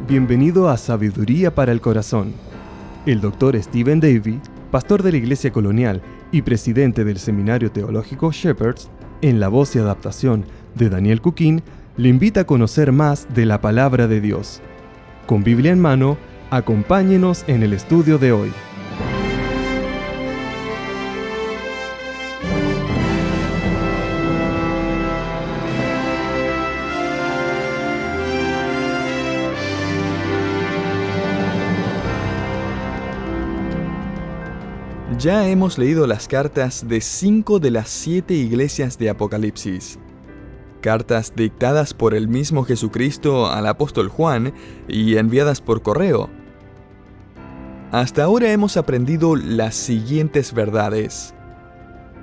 Bienvenido a Sabiduría para el Corazón. El Dr. Stephen Davey, pastor de la Iglesia Colonial y presidente del Seminario Teológico Shepherds, en la voz y adaptación de Daniel Cuquín, le invita a conocer más de la Palabra de Dios. Con Biblia en mano, acompáñenos en el estudio de hoy. Ya hemos leído las cartas de 5 de las 7 iglesias de Apocalipsis. Cartas dictadas por el mismo Jesucristo al apóstol Juan y enviadas por correo. Hasta ahora hemos aprendido las siguientes verdades.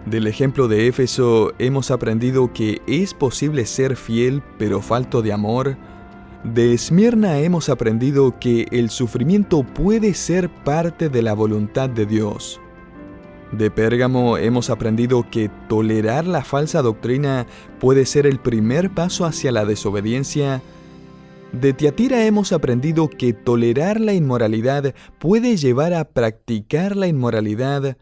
Del ejemplo de Éfeso hemos aprendido que es posible ser fiel pero falto de amor. De Esmirna hemos aprendido que el sufrimiento puede ser parte de la voluntad de Dios. De Pérgamo hemos aprendido que tolerar la falsa doctrina puede ser el primer paso hacia la desobediencia. De Tiatira hemos aprendido que tolerar la inmoralidad puede llevar a practicar la inmoralidad.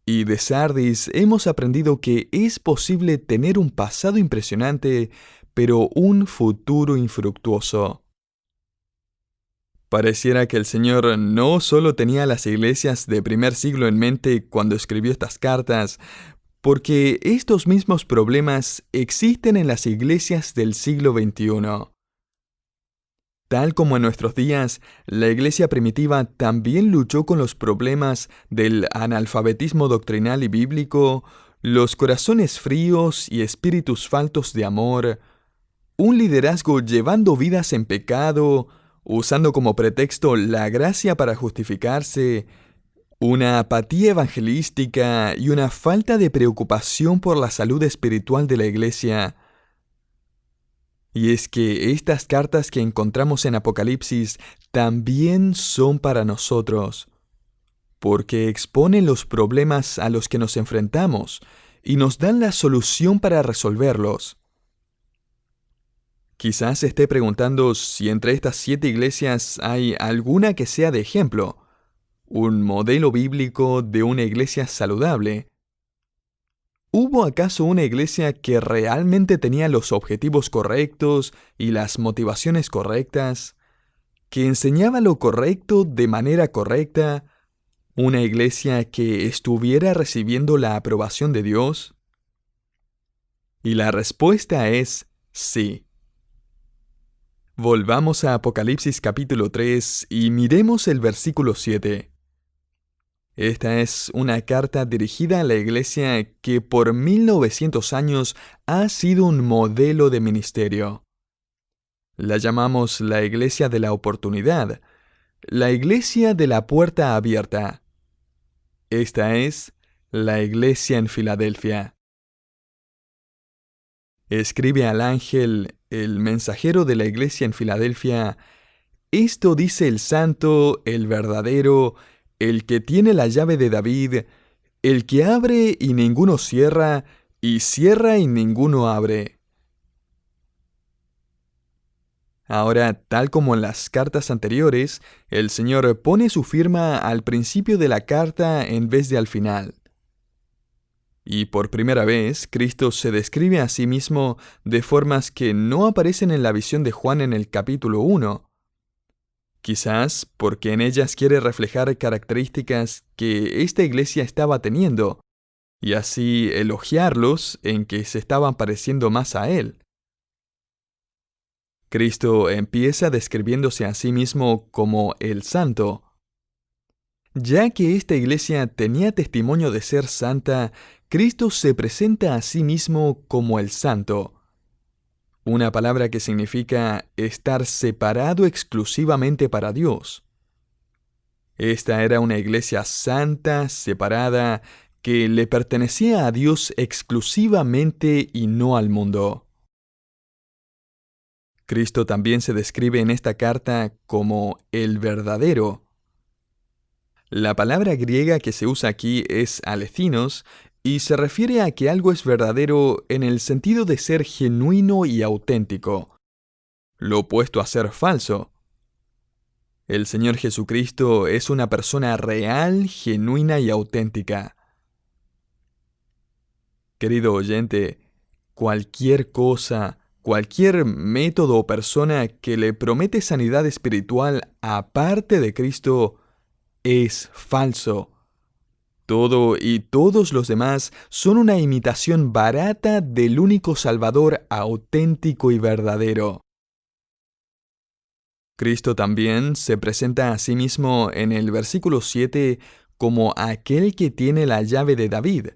Y de Sardis hemos aprendido que es posible tener un pasado impresionante, pero un futuro infructuoso. Pareciera que el Señor no solo tenía las iglesias de primer siglo en mente cuando escribió estas cartas, porque estos mismos problemas existen en las iglesias del siglo XXI. Tal como en nuestros días, la iglesia primitiva también luchó con los problemas del analfabetismo doctrinal y bíblico, los corazones fríos y espíritus faltos de amor, un liderazgo llevando vidas en pecado, usando como pretexto la gracia para justificarse, una apatía evangelística y una falta de preocupación por la salud espiritual de la iglesia. Y es que estas cartas que encontramos en Apocalipsis también son para nosotros, porque exponen los problemas a los que nos enfrentamos y nos dan la solución para resolverlos. Quizás se esté preguntando si entre estas 7 iglesias hay alguna que sea de ejemplo, un modelo bíblico de una iglesia saludable. ¿Hubo acaso una iglesia que realmente tenía los objetivos correctos y las motivaciones correctas, que enseñaba lo correcto de manera correcta, una iglesia que estuviera recibiendo la aprobación de Dios? Y la respuesta es sí. Volvamos a Apocalipsis capítulo 3 y miremos el versículo 7. Esta es una carta dirigida a la iglesia que por 1900 años ha sido un modelo de ministerio. La llamamos la iglesia de la oportunidad, la iglesia de la puerta abierta. Esta es la iglesia en Filadelfia. Escribe al ángel, el mensajero de la iglesia en Filadelfia: esto dice el santo, el verdadero, el que tiene la llave de David, el que abre y ninguno cierra, y cierra y ninguno abre. Ahora, tal como en las cartas anteriores, el Señor pone su firma al principio de la carta en vez de al final. Y por primera vez, Cristo se describe a sí mismo de formas que no aparecen en la visión de Juan en el capítulo 1. Quizás porque en ellas quiere reflejar características que esta iglesia estaba teniendo, y así elogiarlos en que se estaban pareciendo más a Él. Cristo empieza describiéndose a sí mismo como el Santo. Ya que esta iglesia tenía testimonio de ser santa, Cristo se presenta a sí mismo como el Santo, una palabra que significa estar separado exclusivamente para Dios. Esta era una iglesia santa, separada, que le pertenecía a Dios exclusivamente y no al mundo. Cristo también se describe en esta carta como el verdadero. La palabra griega que se usa aquí es alethinos y se refiere a que algo es verdadero en el sentido de ser genuino y auténtico, lo opuesto a ser falso. El Señor Jesucristo es una persona real, genuina y auténtica. Querido oyente, cualquier cosa, cualquier método o persona que le promete sanidad espiritual aparte de Cristo es falso. Todo y todos los demás son una imitación barata del único Salvador auténtico y verdadero. Cristo también se presenta a sí mismo en el versículo 7 como aquel que tiene la llave de David.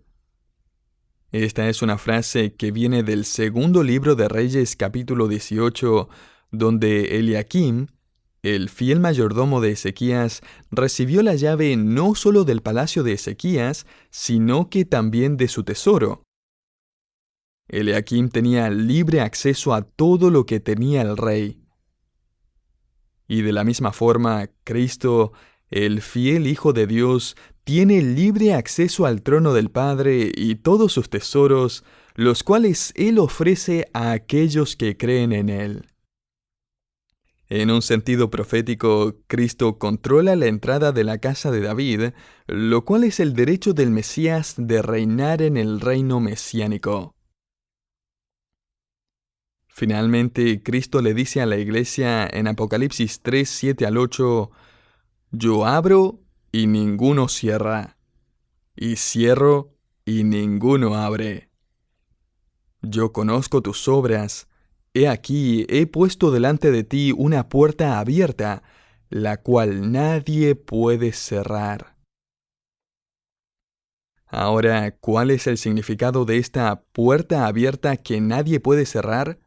Esta es una frase que viene del segundo libro de Reyes capítulo 18, donde Eliakim, el fiel mayordomo de Ezequías, recibió la llave no solo del palacio de Ezequías, sino que también de su tesoro. Eliakim tenía libre acceso a todo lo que tenía el rey. Y de la misma forma, Cristo, el fiel Hijo de Dios, tiene libre acceso al trono del Padre y todos sus tesoros, los cuales Él ofrece a aquellos que creen en Él. En un sentido profético, Cristo controla la entrada de la casa de David, lo cual es el derecho del Mesías de reinar en el reino mesiánico. Finalmente, Cristo le dice a la iglesia en Apocalipsis 3, 7 al 8, «Yo abro y ninguno cierra, y cierro y ninguno abre. Yo conozco tus obras. He aquí, he puesto delante de ti una puerta abierta, la cual nadie puede cerrar». Ahora, ¿cuál es el significado de esta puerta abierta que nadie puede cerrar?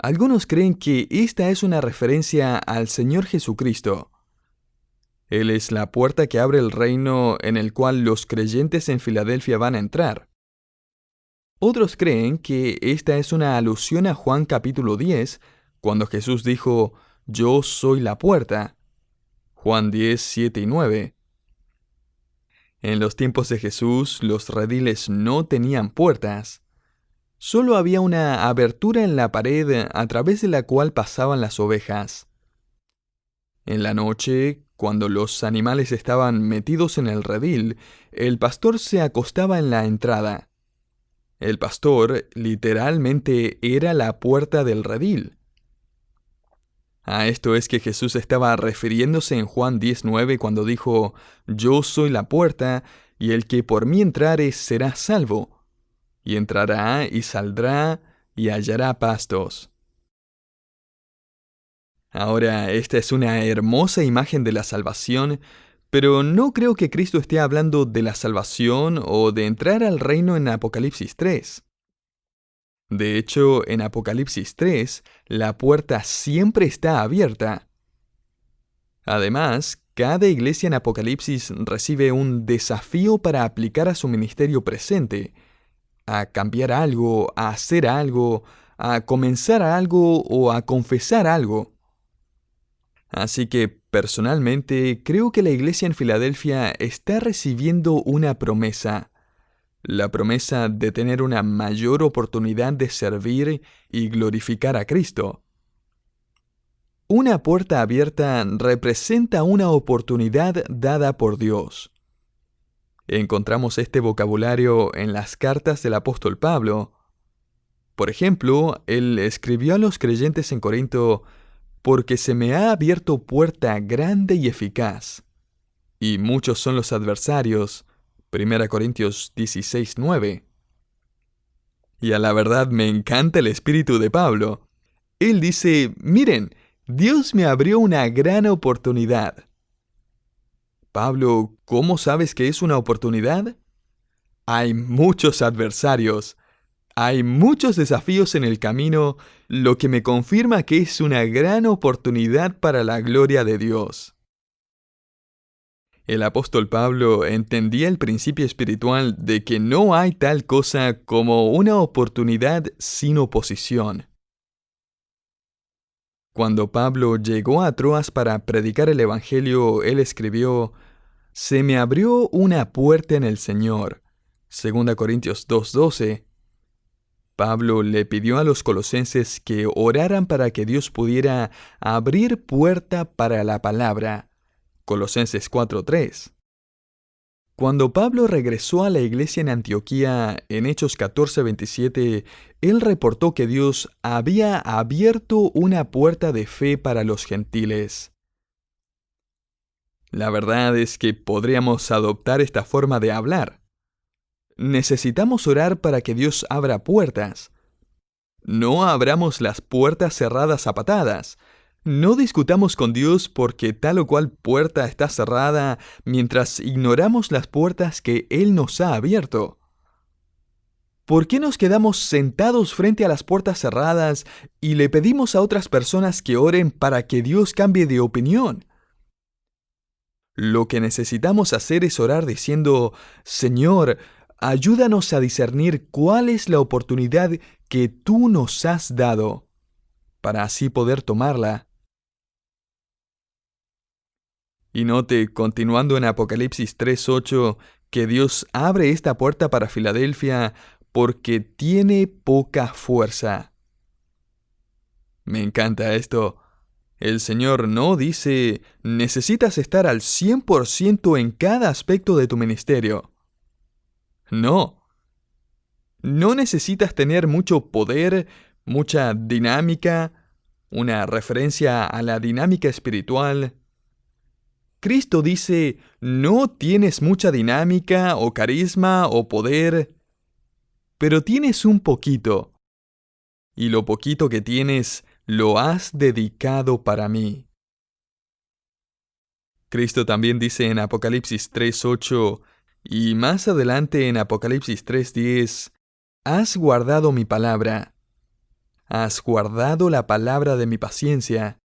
Algunos creen que esta es una referencia al Señor Jesucristo. Él es la puerta que abre el reino en el cual los creyentes en Filadelfia van a entrar. Otros creen que esta es una alusión a Juan capítulo 10, cuando Jesús dijo, «Yo soy la puerta». Juan 10, 7 y 9. En los tiempos de Jesús, los rediles no tenían puertas. Solo había una abertura en la pared a través de la cual pasaban las ovejas. En la noche, cuando los animales estaban metidos en el redil, el pastor se acostaba en la entrada. El pastor literalmente era la puerta del redil. A esto es que Jesús estaba refiriéndose en Juan 19 cuando dijo, «Yo soy la puerta, y el que por mí entrare será salvo, y entrará y saldrá y hallará pastos». Ahora, esta es una hermosa imagen de la salvación, pero no creo que Cristo esté hablando de la salvación o de entrar al reino en Apocalipsis 3. De hecho, en Apocalipsis 3, la puerta siempre está abierta. Además, cada iglesia en Apocalipsis recibe un desafío para aplicar a su ministerio presente, a cambiar algo, a hacer algo, a comenzar algo o a confesar algo. Así que, personalmente, creo que la iglesia en Filadelfia está recibiendo una promesa. La promesa de tener una mayor oportunidad de servir y glorificar a Cristo. Una puerta abierta representa una oportunidad dada por Dios. Encontramos este vocabulario en las cartas del apóstol Pablo. Por ejemplo, él escribió a los creyentes en Corinto, «Porque se me ha abierto puerta grande y eficaz, y muchos son los adversarios». 1 Corintios 16, 9. Y a la verdad me encanta el espíritu de Pablo. Él dice, «Miren, Dios me abrió una gran oportunidad». Pablo, ¿cómo sabes que es una oportunidad? Hay muchos adversarios. Hay muchos desafíos en el camino, lo que me confirma que es una gran oportunidad para la gloria de Dios. El apóstol Pablo entendía el principio espiritual de que no hay tal cosa como una oportunidad sin oposición. Cuando Pablo llegó a Troas para predicar el Evangelio, él escribió, «Se me abrió una puerta en el Señor». 2 Corintios 2:12. Pablo le pidió a los colosenses que oraran para que Dios pudiera abrir puerta para la palabra. Colosenses 4:3. Cuando Pablo regresó a la iglesia en Antioquía, en Hechos 14:27, él reportó que Dios había abierto una puerta de fe para los gentiles. La verdad es que podríamos adoptar esta forma de hablar. Necesitamos orar para que Dios abra puertas. No abramos las puertas cerradas a patadas. No discutamos con Dios porque tal o cual puerta está cerrada mientras ignoramos las puertas que Él nos ha abierto. ¿Por qué nos quedamos sentados frente a las puertas cerradas y le pedimos a otras personas que oren para que Dios cambie de opinión? Lo que necesitamos hacer es orar diciendo: Señor, ayúdanos a discernir cuál es la oportunidad que tú nos has dado, para así poder tomarla. Y note, continuando en Apocalipsis 3:8, que Dios abre esta puerta para Filadelfia porque tiene poca fuerza. Me encanta esto. El Señor no dice, necesitas estar al 100% en cada aspecto de tu ministerio. No. No necesitas tener mucho poder, mucha dinámica, una referencia a la dinámica espiritual. Cristo dice, no tienes mucha dinámica o carisma o poder, pero tienes un poquito. Y lo poquito que tienes, lo has dedicado para mí. Cristo también dice en Apocalipsis 3:8 y más adelante en Apocalipsis 3:10, has guardado mi palabra. Has guardado la palabra de mi paciencia.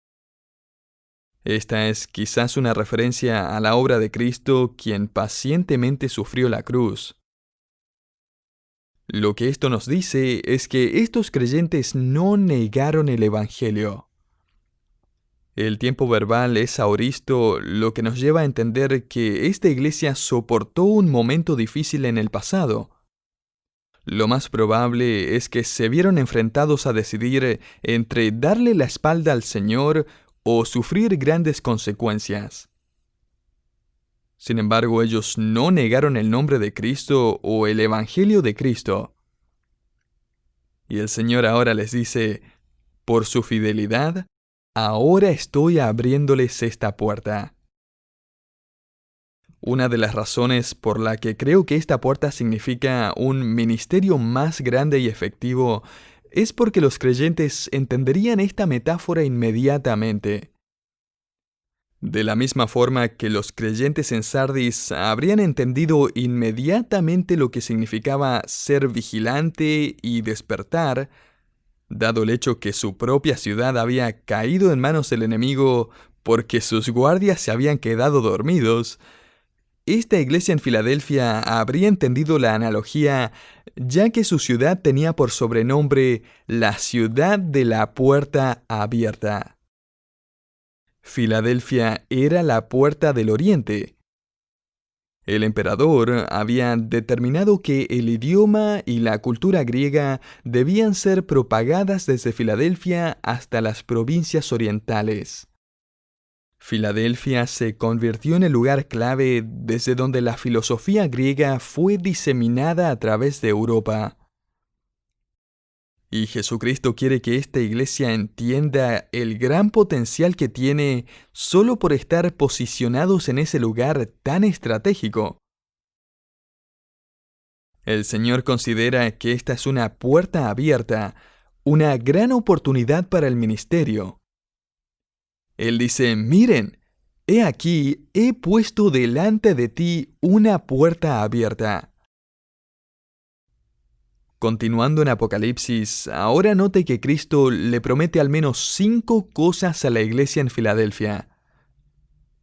Esta es quizás una referencia a la obra de Cristo, quien pacientemente sufrió la cruz. Lo que esto nos dice es que estos creyentes no negaron el Evangelio. El tiempo verbal es aoristo, lo que nos lleva a entender que esta iglesia soportó un momento difícil en el pasado. Lo más probable es que se vieron enfrentados a decidir entre darle la espalda al Señor o sufrir grandes consecuencias. Sin embargo, ellos no negaron el nombre de Cristo o el Evangelio de Cristo. Y el Señor ahora les dice, por su fidelidad, ahora estoy abriéndoles esta puerta. Una de las razones por la que creo que esta puerta significa un ministerio más grande y efectivo es porque los creyentes entenderían esta metáfora inmediatamente. De la misma forma que los creyentes en Sardis habrían entendido inmediatamente lo que significaba ser vigilante y despertar, dado el hecho que su propia ciudad había caído en manos del enemigo porque sus guardias se habían quedado dormidos, esta iglesia en Filadelfia habría entendido la analogía, ya que su ciudad tenía por sobrenombre la ciudad de la puerta abierta. Filadelfia era la puerta del oriente. El emperador había determinado que el idioma y la cultura griega debían ser propagadas desde Filadelfia hasta las provincias orientales. Filadelfia se convirtió en el lugar clave desde donde la filosofía griega fue diseminada a través de Europa. Y Jesucristo quiere que esta iglesia entienda el gran potencial que tiene solo por estar posicionados en ese lugar tan estratégico. El Señor considera que esta es una puerta abierta, una gran oportunidad para el ministerio. Él dice, miren, he aquí, he puesto delante de ti una puerta abierta. Continuando en Apocalipsis, ahora note que Cristo le promete al menos 5 cosas a la iglesia en Filadelfia.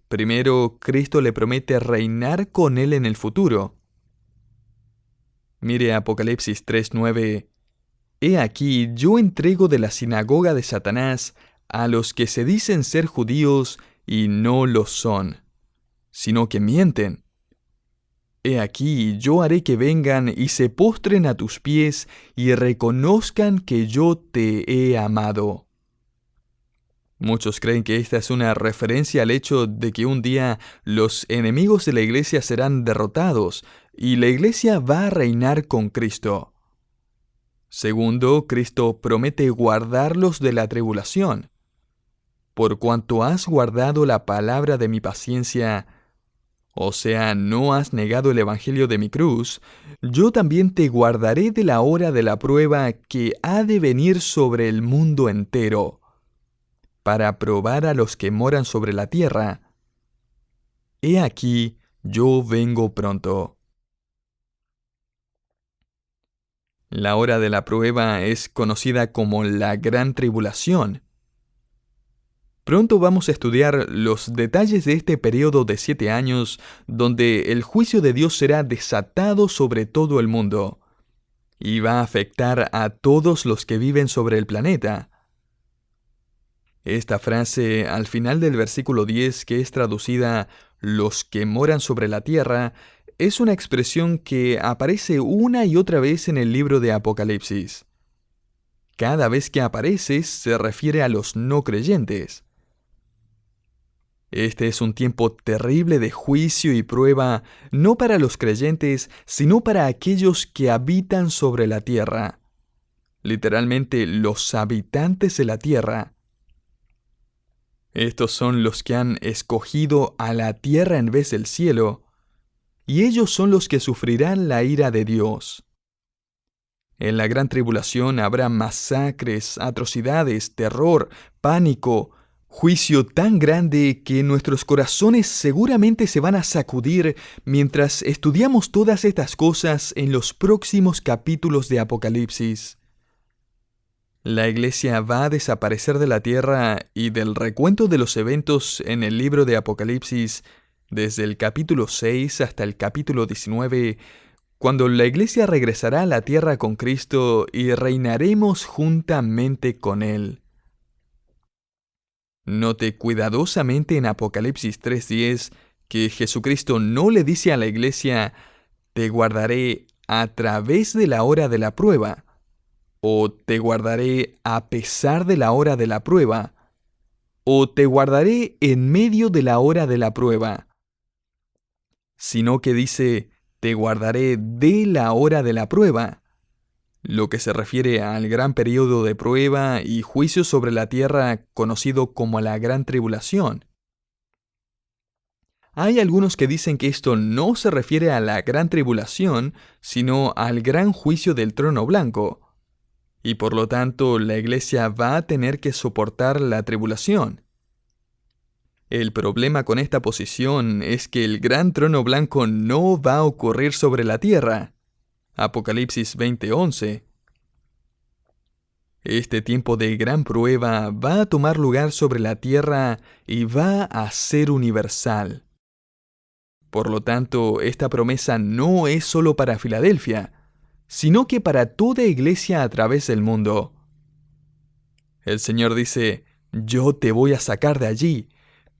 Primero, Cristo le promete reinar con él en el futuro. Mire Apocalipsis 3:9. He aquí, yo entrego de la sinagoga de Satanás a los que se dicen ser judíos y no lo son, sino que mienten. He aquí, yo haré que vengan y se postren a tus pies y reconozcan que yo te he amado. Muchos creen que esta es una referencia al hecho de que un día los enemigos de la iglesia serán derrotados y la iglesia va a reinar con Cristo. Segundo, Cristo promete guardarlos de la tribulación. Por cuanto has guardado la palabra de mi paciencia, o sea, no has negado el evangelio de mi cruz, yo también te guardaré de la hora de la prueba que ha de venir sobre el mundo entero, para probar a los que moran sobre la tierra. He aquí, yo vengo pronto. La hora de la prueba es conocida como la Gran Tribulación. Pronto vamos a estudiar los detalles de este periodo de 7 años donde el juicio de Dios será desatado sobre todo el mundo y va a afectar a todos los que viven sobre el planeta. Esta frase al final del versículo 10, que es traducida «los que moran sobre la tierra», es una expresión que aparece una y otra vez en el libro de Apocalipsis. Cada vez que aparece se refiere a los no creyentes. Este es un tiempo terrible de juicio y prueba, no para los creyentes, sino para aquellos que habitan sobre la tierra. Literalmente, los habitantes de la tierra. Estos son los que han escogido a la tierra en vez del cielo, y ellos son los que sufrirán la ira de Dios. En la gran tribulación habrá masacres, atrocidades, terror, pánico, juicio tan grande que nuestros corazones seguramente se van a sacudir mientras estudiamos todas estas cosas en los próximos capítulos de Apocalipsis. La iglesia va a desaparecer de la tierra y del recuento de los eventos en el libro de Apocalipsis, desde el capítulo 6 hasta el capítulo 19, cuando la iglesia regresará a la tierra con Cristo y reinaremos juntamente con Él. Note cuidadosamente en Apocalipsis 3:10 que Jesucristo no le dice a la iglesia, «Te guardaré a través de la hora de la prueba», o «Te guardaré a pesar de la hora de la prueba», o «Te guardaré en medio de la hora de la prueba», sino que dice «Te guardaré de la hora de la prueba», lo que se refiere al gran periodo de prueba y juicio sobre la tierra conocido como la Gran Tribulación. Hay algunos que dicen que esto no se refiere a la Gran Tribulación, sino al gran juicio del trono blanco, y por lo tanto la iglesia va a tener que soportar la tribulación. El problema con esta posición es que el gran trono blanco no va a ocurrir sobre la tierra. Apocalipsis 20:11. Este tiempo de gran prueba va a tomar lugar sobre la tierra y va a ser universal. Por lo tanto, esta promesa no es solo para Filadelfia, sino que para toda iglesia a través del mundo. El Señor dice, «Yo te voy a sacar de allí,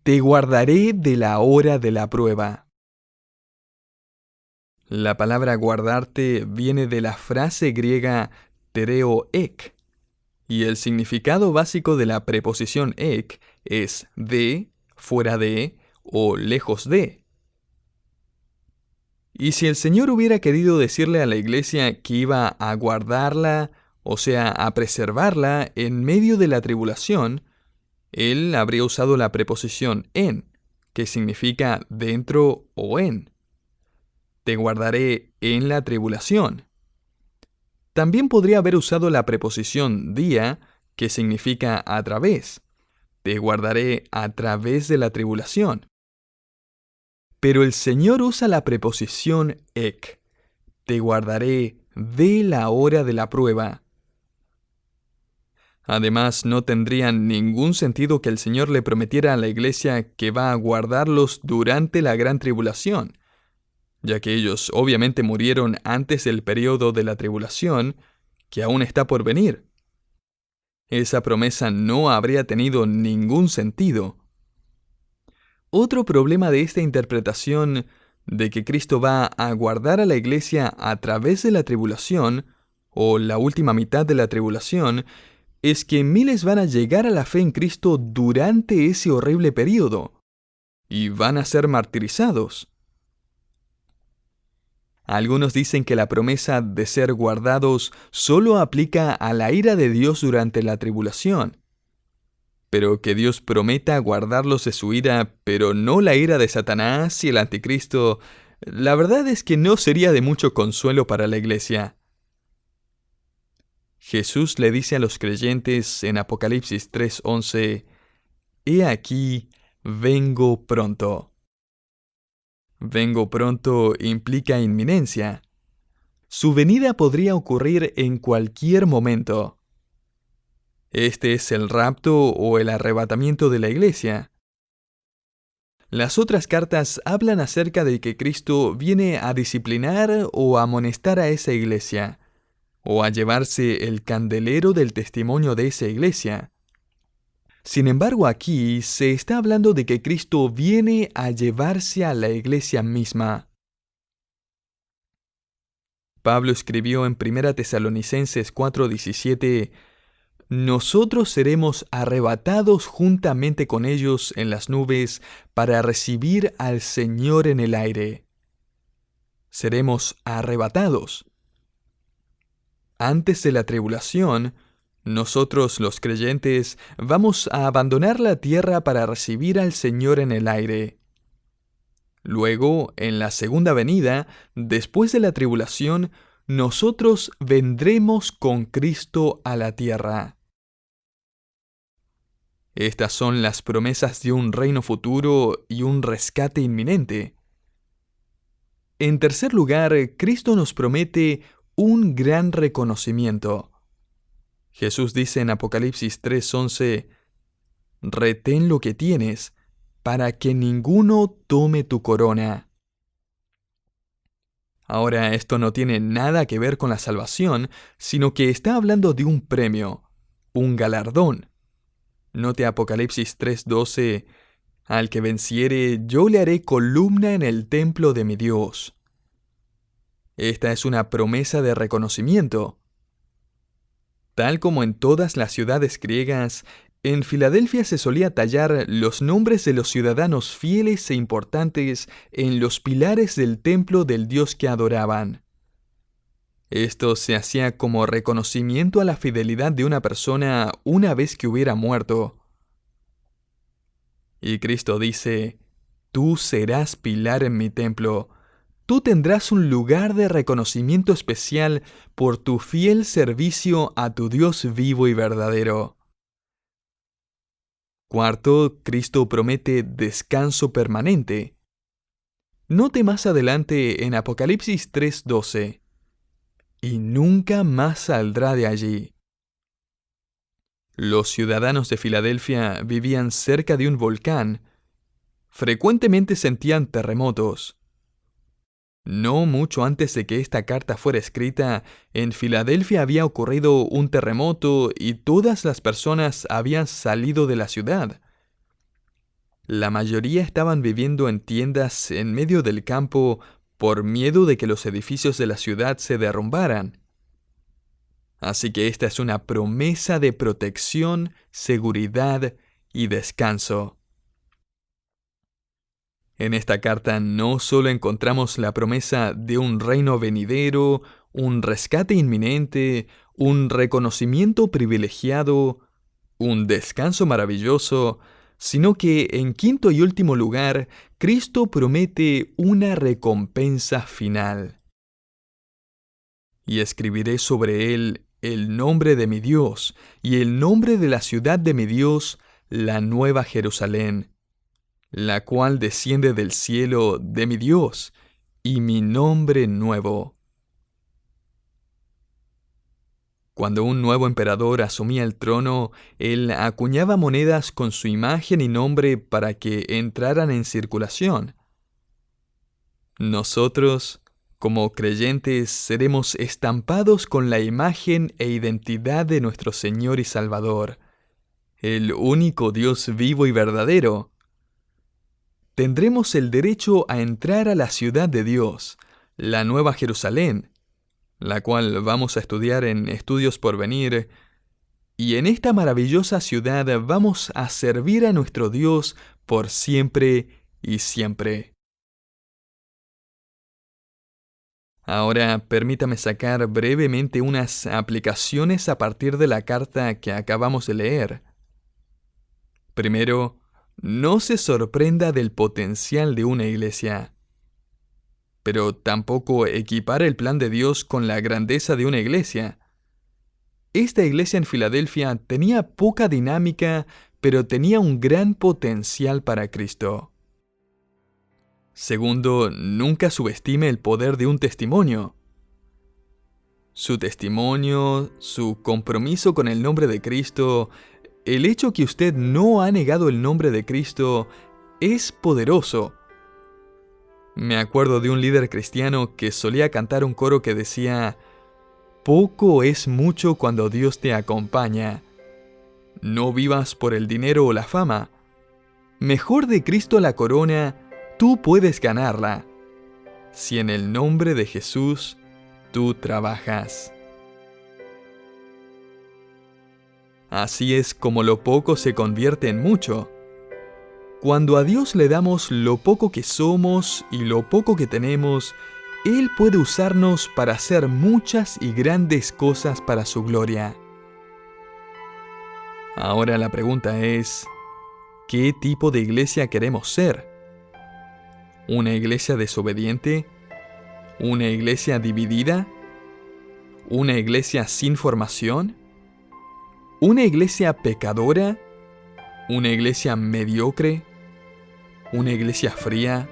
te guardaré de la hora de la prueba». La palabra guardarte viene de la frase griega tereo ek, y el significado básico de la preposición ek es de, fuera de o lejos de. Y si el Señor hubiera querido decirle a la iglesia que iba a guardarla, o sea, a preservarla en medio de la tribulación, Él habría usado la preposición en, que significa dentro o en. Te guardaré en la tribulación. También podría haber usado la preposición día, que significa a través. Te guardaré a través de la tribulación. Pero el Señor usa la preposición ek. Te guardaré de la hora de la prueba. Además, no tendría ningún sentido que el Señor le prometiera a la iglesia que va a guardarlos durante la gran tribulación, ya que ellos obviamente murieron antes del periodo de la tribulación, que aún está por venir. Esa promesa no habría tenido ningún sentido. Otro problema de esta interpretación de que Cristo va a guardar a la iglesia a través de la tribulación, o la última mitad de la tribulación, es que miles van a llegar a la fe en Cristo durante ese horrible período, y van a ser martirizados. Algunos dicen que la promesa de ser guardados solo aplica a la ira de Dios durante la tribulación, pero que Dios prometa guardarlos de su ira, pero no la ira de Satanás y el anticristo, la verdad es que no sería de mucho consuelo para la iglesia. Jesús le dice a los creyentes en Apocalipsis 3:11, «He aquí, vengo pronto». Vengo pronto implica inminencia. Su venida podría ocurrir en cualquier momento. Este es el rapto o el arrebatamiento de la iglesia. Las otras cartas hablan acerca de que Cristo viene a disciplinar o a amonestar a esa iglesia, o a llevarse el candelero del testimonio de esa iglesia. Sin embargo, aquí se está hablando de que Cristo viene a llevarse a la iglesia misma. Pablo escribió en 1 Tesalonicenses 4:17, «Nosotros seremos arrebatados juntamente con ellos en las nubes para recibir al Señor en el aire». Seremos arrebatados. Antes de la tribulación, nosotros los creyentes vamos a abandonar la tierra para recibir al Señor en el aire. Luego, en la segunda venida, después de la tribulación, nosotros vendremos con Cristo a la tierra. Estas son las promesas de un reino futuro y un rescate inminente. En tercer lugar, Cristo nos promete un gran reconocimiento. Jesús dice en Apocalipsis 3:11, «Retén lo que tienes, para que ninguno tome tu corona». Ahora, esto no tiene nada que ver con la salvación, sino que está hablando de un premio, un galardón. Note Apocalipsis 3:12, «Al que venciere, yo le haré columna en el templo de mi Dios». Esta es una promesa de reconocimiento. Tal como en todas las ciudades griegas, en Filadelfia se solía tallar los nombres de los ciudadanos fieles e importantes en los pilares del templo del Dios que adoraban. Esto se hacía como reconocimiento a la fidelidad de una persona una vez que hubiera muerto. Y Cristo dice, «Tú serás pilar en mi templo». Tú tendrás un lugar de reconocimiento especial por tu fiel servicio a tu Dios vivo y verdadero. Cuarto, Cristo promete descanso permanente. Note más adelante en Apocalipsis 3:12, «Y nunca más saldrá de allí». Los ciudadanos de Filadelfia vivían cerca de un volcán. Frecuentemente sentían terremotos. No mucho antes de que esta carta fuera escrita, en Filadelfia había ocurrido un terremoto y todas las personas habían salido de la ciudad. La mayoría estaban viviendo en tiendas en medio del campo por miedo de que los edificios de la ciudad se derrumbaran. Así que esta es una promesa de protección, seguridad y descanso. En esta carta no solo encontramos la promesa de un reino venidero, un rescate inminente, un reconocimiento privilegiado, un descanso maravilloso, sino que en quinto y último lugar, Cristo promete una recompensa final. «Y escribiré sobre él el nombre de mi Dios y el nombre de la ciudad de mi Dios, la nueva Jerusalén, la cual desciende del cielo de mi Dios, y mi nombre nuevo». Cuando un nuevo emperador asumía el trono, él acuñaba monedas con su imagen y nombre para que entraran en circulación. Nosotros, como creyentes, seremos estampados con la imagen e identidad de nuestro Señor y Salvador, el único Dios vivo y verdadero. tendremos el derecho a entrar a la ciudad de Dios, la Nueva Jerusalén, la cual vamos a estudiar en Estudios por Venir, y en esta maravillosa ciudad vamos a servir a nuestro Dios por siempre y siempre. Ahora permítame sacar brevemente unas aplicaciones a partir de la carta que acabamos de leer. Primero, no se sorprenda del potencial de una iglesia, pero tampoco equipare el plan de Dios con la grandeza de una iglesia. Esta iglesia en Filadelfia tenía poca dinámica, pero tenía un gran potencial para Cristo. Segundo, nunca subestime el poder de un testimonio. Su testimonio, su compromiso con el nombre de Cristo, el hecho que usted no ha negado el nombre de Cristo, es poderoso. Me acuerdo de un líder cristiano que solía cantar un coro que decía: «Poco es mucho cuando Dios te acompaña. No vivas por el dinero o la fama. Mejor de Cristo la corona, tú puedes ganarla, si en el nombre de Jesús tú trabajas». Así es como lo poco se convierte en mucho. Cuando a Dios le damos lo poco que somos y lo poco que tenemos, Él puede usarnos para hacer muchas y grandes cosas para su gloria. Ahora la pregunta es, ¿qué tipo de iglesia queremos ser? ¿Una iglesia desobediente? ¿Una iglesia dividida? ¿Una iglesia sin formación? ¿Una iglesia pecadora? ¿Una iglesia mediocre? ¿Una iglesia fría?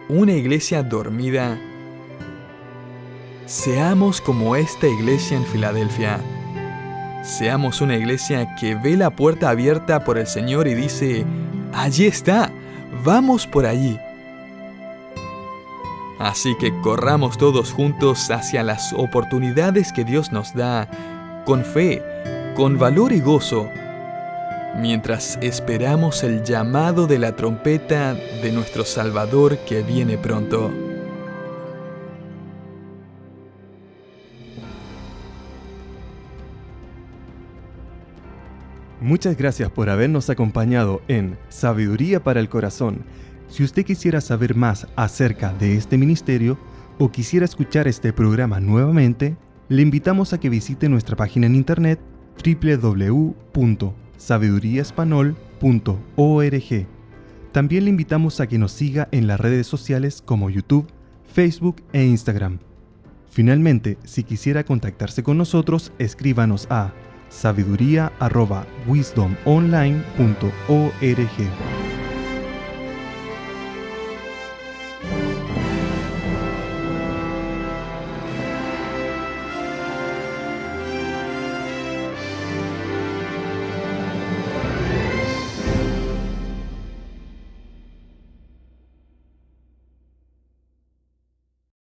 ¿Una iglesia dormida? Seamos como esta iglesia en Filadelfia. Seamos una iglesia que ve la puerta abierta por el Señor y dice: «Allí está, vamos por allí». Así que corramos todos juntos hacia las oportunidades que Dios nos da, con fe, con valor y gozo, mientras esperamos el llamado de la trompeta de nuestro Salvador que viene pronto. Muchas gracias por habernos acompañado en Sabiduría para el Corazón. Si usted quisiera saber más acerca de este ministerio o quisiera escuchar este programa nuevamente, le invitamos a que visite nuestra página en internet www.sabiduriaespanol.org. También le invitamos a que nos siga en las redes sociales como YouTube, Facebook e Instagram. Finalmente, si quisiera contactarse con nosotros, escríbanos a sabiduría@wisdomonline.org.